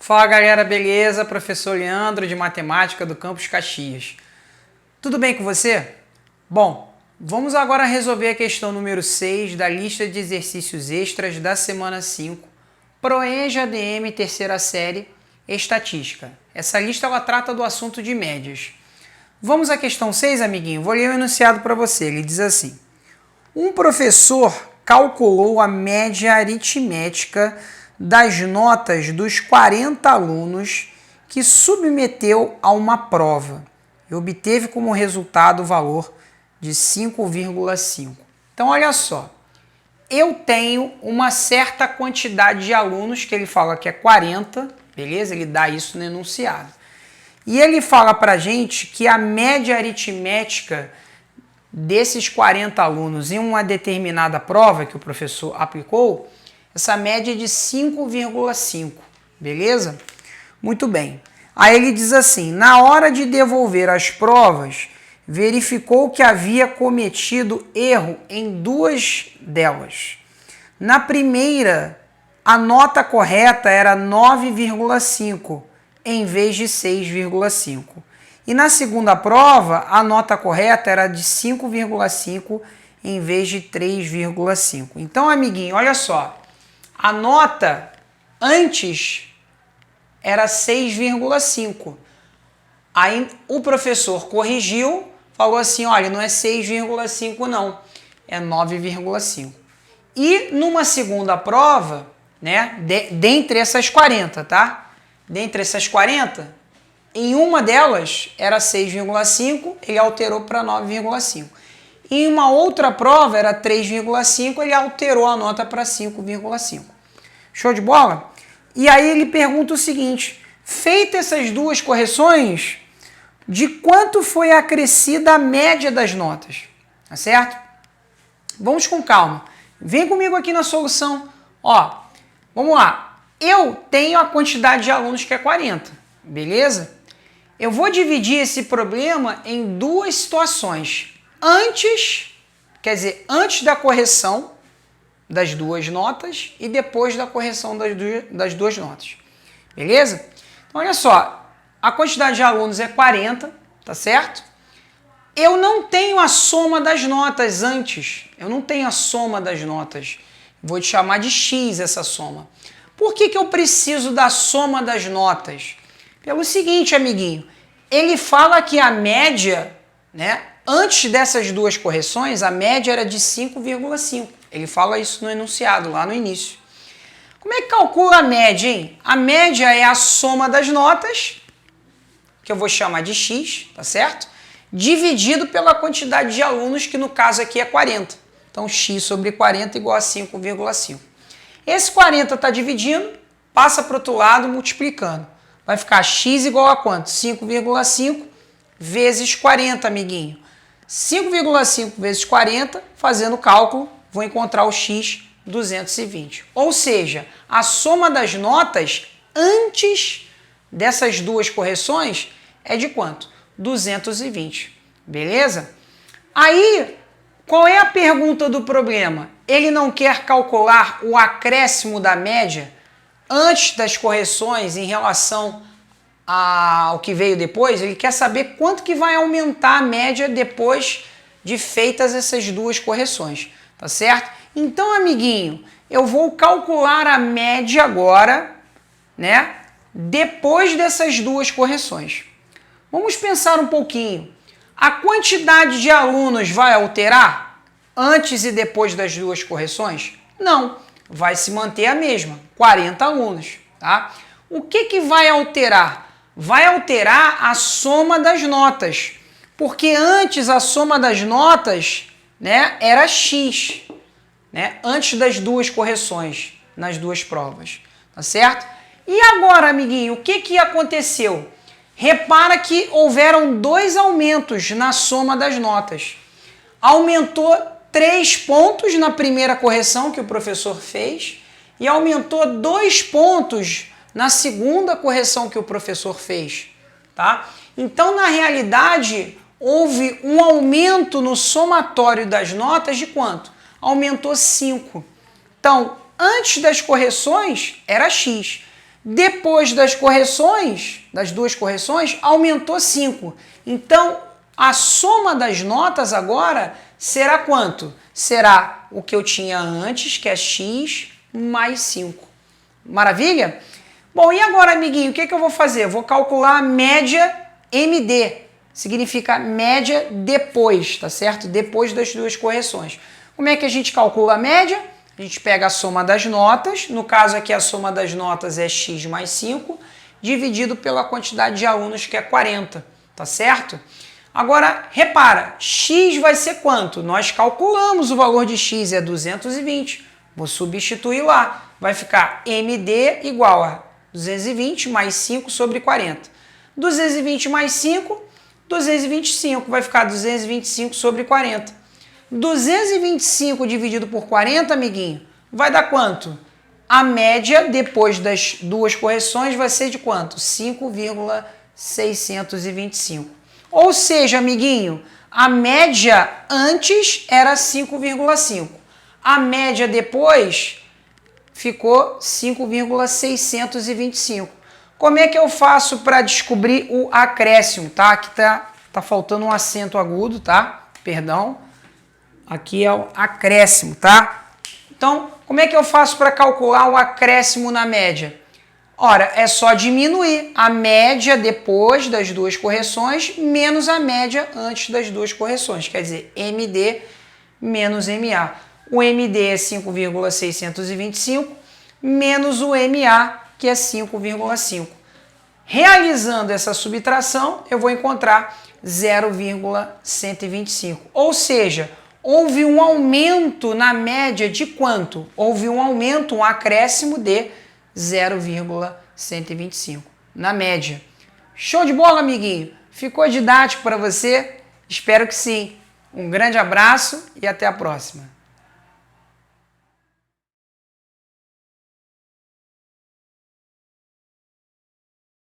Fala galera, beleza? Professor Leandro de Matemática do Campus Caxias. Tudo bem com você? Bom, vamos agora resolver a questão número 6 da lista de exercícios extras da semana 5, ProEng ADM terceira série, Estatística. Essa lista ela trata do assunto de médias. Vamos à questão 6, amiguinho? Vou ler o enunciado para você. Ele diz assim: um professor calculou a média aritmética das notas dos 40 alunos que submeteu a uma prova e obteve como resultado o valor de 5,5. Então, olha só, eu tenho uma certa quantidade de alunos, que ele fala que é 40, beleza? Ele dá isso no enunciado. E ele fala pra gente que a média aritmética desses 40 alunos em uma determinada prova que o professor aplicou, essa média é de 5,5, beleza? Muito bem. Aí ele diz assim: na hora de devolver as provas, verificou que havia cometido erro em duas delas. Na primeira, a nota correta era 9,5 em vez de 6,5. E na segunda prova, a nota correta era de 5,5 em vez de 3,5. Então, amiguinho, olha só. A nota antes era 6,5. Aí o professor corrigiu, falou assim, olha, não é 6,5 não, é 9,5. E numa segunda prova, né, dentre essas 40, tá? Dentre essas 40, em uma delas era 6,5, ele alterou para 9,5. Em uma outra prova era 3,5, ele alterou a nota para 5,5. Show de bola? E aí ele pergunta o seguinte: feitas essas duas correções, de quanto foi acrescida a média das notas? Tá certo? Vamos com calma. Vem comigo aqui na solução. Ó, vamos lá. Eu tenho a quantidade de alunos que é 40, beleza? Eu vou dividir esse problema em duas situações. Antes da correção das duas notas e depois da correção das duas notas. Beleza? Então, olha só. A quantidade de alunos é 40, tá certo? Eu não tenho a soma das notas antes. Eu não tenho a soma das notas. Vou te chamar de X essa soma. Por que eu preciso da soma das notas? Pelo seguinte, amiguinho. Ele fala que a média, né? Antes dessas duas correções, a média era de 5,5. Ele fala isso no enunciado, lá no início. Como é que calcula a média, hein? A média é a soma das notas, que eu vou chamar de X, tá certo? Dividido pela quantidade de alunos, que no caso aqui é 40. Então, X sobre 40 igual a 5,5. Esse 40 está dividindo, passa para o outro lado multiplicando. Vai ficar X igual a quanto? 5,5 vezes 40, amiguinho. 5,5 vezes 40, fazendo o cálculo, vou encontrar o X 220. Ou seja, a soma das notas antes dessas duas correções é de quanto? 220. Beleza? Aí, qual é a pergunta do problema? Ele não quer calcular o acréscimo da média antes das correções em relação ao que veio depois. Ele quer saber quanto que vai aumentar a média depois de feitas essas duas correções, tá certo? Então, amiguinho, eu vou calcular a média agora, né, depois dessas duas correções. Vamos pensar um pouquinho. A quantidade de alunos vai alterar antes e depois das duas correções? Não, vai se manter a mesma, 40 alunos, tá? O que vai alterar? Vai alterar a soma das notas, porque antes a soma das notas, né, era X, né, antes das duas correções nas duas provas, tá certo? E agora, amiguinho, o que aconteceu? Repara que houveram dois aumentos na soma das notas. Aumentou 3 pontos na primeira correção que o professor fez e aumentou 2 pontos na segunda correção que o professor fez, tá? Então, na realidade, houve um aumento no somatório das notas de quanto? Aumentou 5. Então, antes das correções, era X. Depois das correções, das duas correções, aumentou 5. Então, a soma das notas agora será quanto? Será o que eu tinha antes, que é x mais 5. Maravilha? Bom, e agora, amiguinho, o que eu vou fazer? Eu vou calcular a média MD. Significa média depois, tá certo? Depois das duas correções. Como é que a gente calcula a média? A gente pega a soma das notas, no caso aqui a soma das notas é x mais 5, dividido pela quantidade de alunos, que é 40, tá certo? Agora, repara, x vai ser quanto? Nós calculamos o valor de x, é 220. Vou substituir lá. Vai ficar MD igual a 220 mais 5 sobre 40. 220 mais 5, 225. Vai ficar 225 sobre 40. 225 dividido por 40, amiguinho, vai dar quanto? A média, depois das duas correções, vai ser de quanto? 5,625. Ou seja, amiguinho, a média antes era 5,5. A média depois ficou 5,625. Como é que eu faço para descobrir o acréscimo, tá? Aqui tá faltando um acento agudo, tá? Perdão. Aqui é o acréscimo, tá? Então, como é que eu faço para calcular o acréscimo na média? Ora, é só diminuir a média depois das duas correções menos a média antes das duas correções. Quer dizer, MD menos MA. O MD é 5,625 menos o MA, que é 5,5. Realizando essa subtração, eu vou encontrar 0,125. Ou seja, houve um aumento na média de quanto? Houve um aumento, um acréscimo de 0,125 na média. Show de bola, amiguinho? Ficou didático para você? Espero que sim. Um grande abraço e até a próxima.